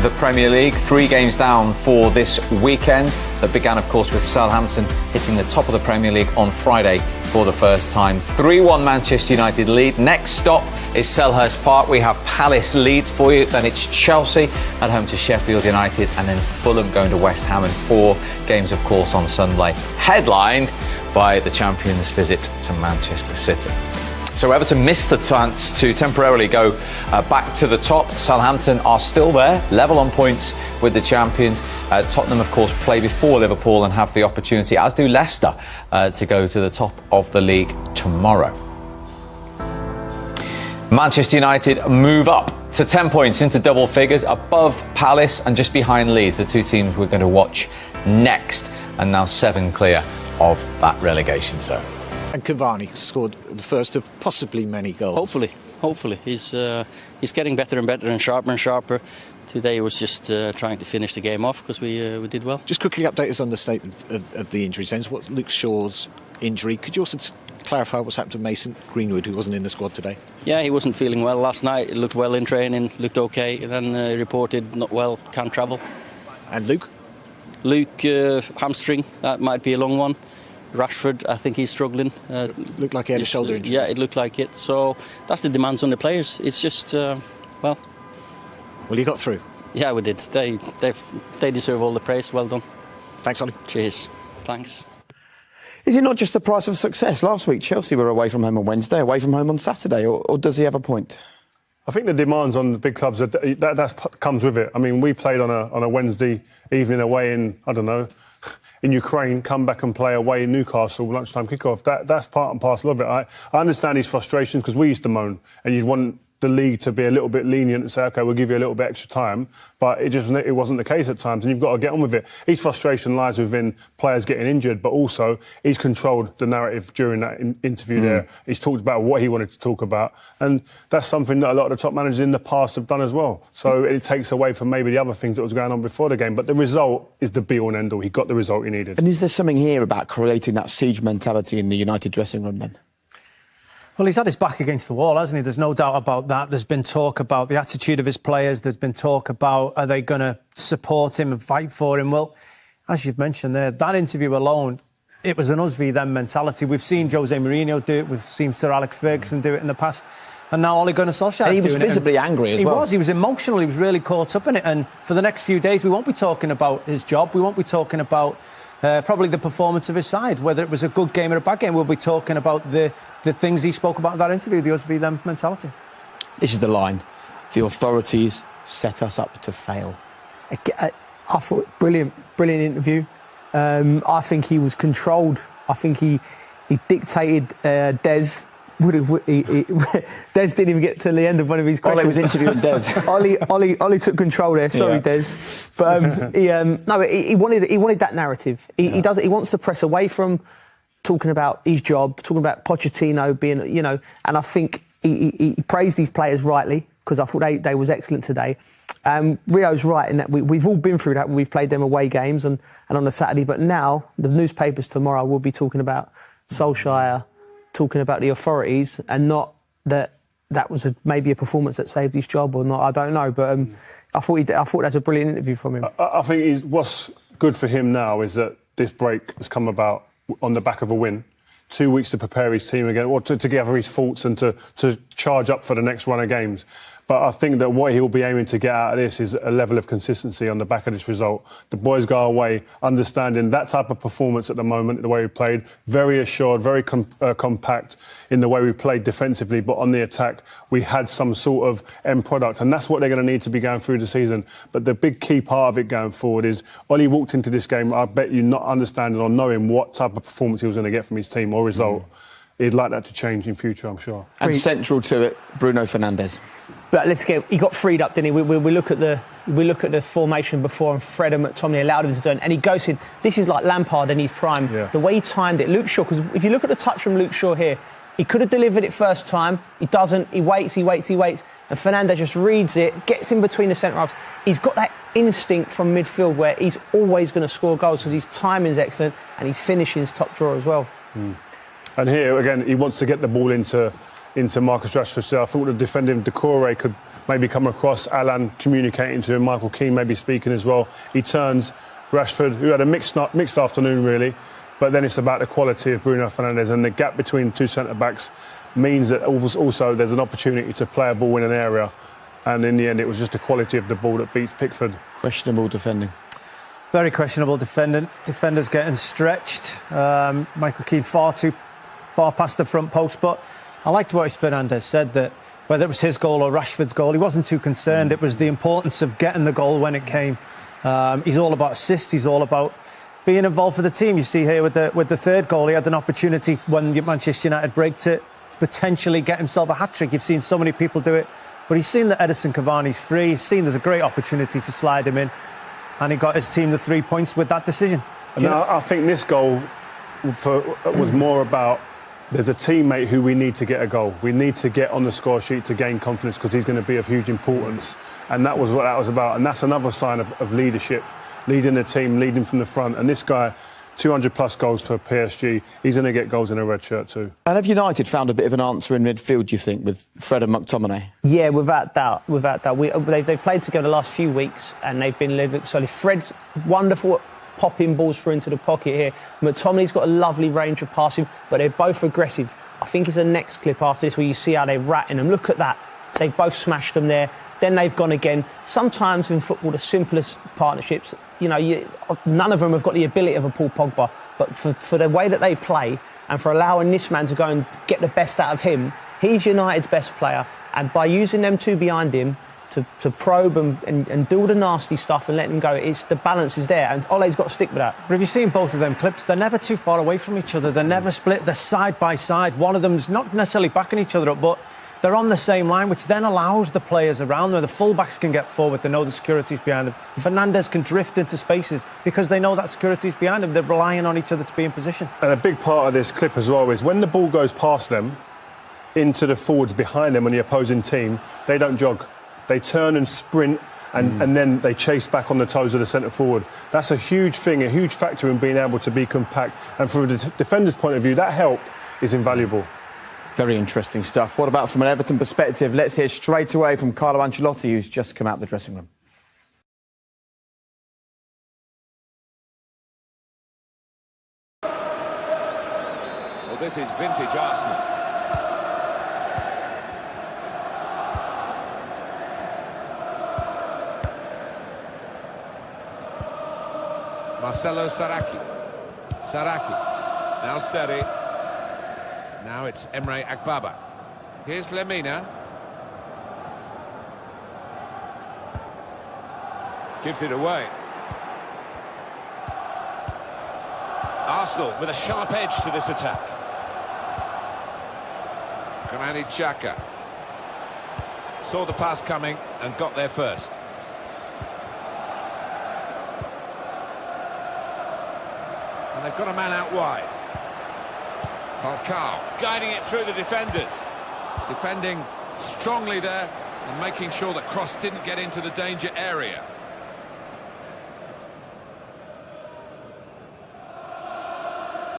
the Premier League. 3 games down for this weekend. That began, of course, with Southampton hitting the top of the Premier League on Friday for the first time. 3-1 Manchester United lead. Next stop is Selhurst Park. We have Palace Leeds for you. Then it's Chelsea at home to Sheffield United. And then Fulham going to West Ham. And 4 games, of course, on Sunday. Headlined by the champions' visit to Manchester City. So Everton missed the chance to temporarily go back to the top. Southampton are still there, level on points with the champions. Tottenham, of course, play before Liverpool and have the opportunity, as do Leicester, to go to the top of the league tomorrow. Manchester United move up to 10 points into double figures, above Palace and just behind Leeds, the 2 teams we're going to watch next, and now 7 clear of that relegation zone. And Cavani scored the first of possibly many goals. Hopefully. He's getting better and better and sharper. Today was just trying to finish the game off because we did well. Just quickly update us on the state of the injuries. Then, what's Luke Shaw's injury? Could you also clarify what's happened to Mason Greenwood, who wasn't in the squad today? Yeah, he wasn't feeling well last night. He looked well in training, looked okay. And then reported not well, can't travel. And Luke? Luke, hamstring. That might be a long one. Rashford, I think he's struggling. Looked like he had a shoulder injury. Yeah, it looked like it. So that's the demands on the players. It's just, well, you got through. Yeah, we did. They deserve all the praise. Well done. Thanks, Ollie. Cheers. Thanks. Is it not just the price of success? Last week, Chelsea were away from home on Wednesday, away from home on Saturday, or does he have a point? I think the demands on the big clubs, that comes with it. I mean, we played on a Wednesday evening away in, I don't know, in Ukraine, come back and play away in Newcastle, lunchtime kickoff. That's part and parcel of it. I understand his frustrations because we used to moan, and you'd want the league to be a little bit lenient and say, OK, we'll give you a little bit extra time. But it wasn't the case at times, and you've got to get on with it. His frustration lies within players getting injured, but also he's controlled the narrative during that interview there. He's talked about what he wanted to talk about, and that's something that a lot of the top managers in the past have done as well. So it takes away from maybe the other things that was going on before the game. But the result is the be-all and end-all. He got the result he needed. And is there something here about creating that siege mentality in the United dressing room then? Well, he's had his back against the wall, hasn't he? There's no doubt about that. There's been talk about the attitude of his players. There's been talk about, are they going to support him and fight for him? Well, as you've mentioned there, that interview alone, it was an us v them mentality. We've seen Jose Mourinho do it. We've seen Sir Alex Ferguson do it in the past. And now Ole Gunnar Solskjaer is doing it. He was visibly angry as well. He was emotional. He was really caught up in it. And for the next few days, we won't be talking about his job. We won't be talking about probably the performance of his side, whether it was a good game or a bad game. We'll be talking about the things he spoke about in that interview, the us v them mentality. This is the line. The authorities set us up to fail. I thought brilliant interview. I think he was controlled. I think he dictated Des. Des didn't even get to the end of one of his questions. Ole was interviewing Des. Ollie took control there. Sorry, Des. But he wanted that narrative. He wants to press away from talking about his job, talking about Pochettino being, and I think he praised these players rightly because I thought they was excellent today. Rio's right in that we've all been through that when we've played them away games and on a Saturday. But now the newspapers tomorrow will be talking about Solskjaer, talking about the authorities, and not that was maybe a performance that saved his job or not. I don't know, but I thought that's a brilliant interview from him. I think what's good for him now is that this break has come about on the back of a win. 2 weeks to prepare his team again, or to gather his thoughts and to charge up for the next run of games. But I think that what he'll be aiming to get out of this is a level of consistency on the back of this result. The boys go away understanding that type of performance at the moment, the way we played, very assured, very compact in the way we played defensively, but on the attack we had some sort of end product, and that's what they're going to need to be going through the season. But the big key part of it going forward is Ollie walked into this game, I bet you, not understanding or knowing what type of performance he was going to get from his team or result. He'd like that to change in future, I'm sure. And central to it, Bruno Fernandes. But he got freed up, didn't he? We look at the formation before, and Fred and McTominay allowed him to turn, and he goes in. This is like Lampard in his prime. Yeah. The way he timed it, Luke Shaw. Because if you look at the touch from Luke Shaw here, he could have delivered it first time. He doesn't. He waits, and Fernandes just reads it, gets in between the centre halves. He's got that instinct from midfield where he's always going to score goals because his timing's excellent and his finishing's top drawer as well. And here again, he wants to get the ball into Marcus Rashford. So I thought the defending Decore could maybe come across, Alan communicating to him, Michael Keane maybe speaking as well. He turns, Rashford, who had a mixed afternoon really, but then it's about the quality of Bruno Fernandes, and the gap between the two centre-backs means that also there's an opportunity to play a ball in an area, and in the end it was just the quality of the ball that beats Pickford. Questionable defending. Very questionable defending. Defenders getting stretched. Michael Keane far past the front post. But I liked what Fernandes said, that whether it was his goal or Rashford's goal, he wasn't too concerned. It was the importance of getting the goal when it came. He's all about assists. He's all about being involved for the team. You see here with the third goal, he had an opportunity when Manchester United break to potentially get himself a hat-trick. You've seen so many people do it. But he's seen that Edison Cavani's free. He's seen there's a great opportunity to slide him in. And he got his team the 3 points with that decision. And I think this goal was more about, there's a teammate who we need to get a goal. We need to get on the score sheet to gain confidence, because he's going to be of huge importance. And that was what that was about. And that's another sign of leadership, leading the team, leading from the front. And this guy, 200-plus goals for PSG. He's going to get goals in a red shirt too. And have United found a bit of an answer in midfield, do you think, with Fred and McTominay? Yeah, without doubt. They've played together the last few weeks, and they've been living solid. Fred's wonderful at popping balls through into the pocket here. McTominay's got a lovely range of passing, but they're both aggressive. I think it's the next clip after this where you see how they're ratting them. Look at that. They've both smashed them there. Then they've gone again. Sometimes in football, the simplest partnerships, none of them have got the ability of a Paul Pogba, but for the way that they play and for allowing this man to go and get the best out of him, he's United's best player. And by using them two behind him to probe and do all the nasty stuff and let him go, the balance is there. And Ole's got to stick with that. But if you've seen both of them clips, they're never too far away from each other. They're never split. They're side by side. One of them's not necessarily backing each other up, but they're on the same line, which then allows the players around them. The full-backs can get forward. They know the security's behind them. Fernandes can drift into spaces because they know that security's behind them. They're relying on each other to be in position. And a big part of this clip as well is when the ball goes past them into the forwards behind them on the opposing team, they don't jog. They turn and sprint, and then they chase back on the toes of the centre forward. That's a huge thing, a huge factor in being able to be compact. And from the defender's point of view, that help is invaluable. Very interesting stuff. What about from an Everton perspective? Let's hear straight away from Carlo Ancelotti, who's just come out of the dressing room. Well, this is vintage Arsenal. Marcelo Saraki. Now Seri. Now it's Emre Akbaba. Here's Lemina. Gives it away. Arsenal with a sharp edge to this attack. Granit Xhaka saw the pass coming and got there first. And they've got a man out wide. Falcao guiding it through the defenders. Defending strongly there and making sure that cross didn't get into the danger area.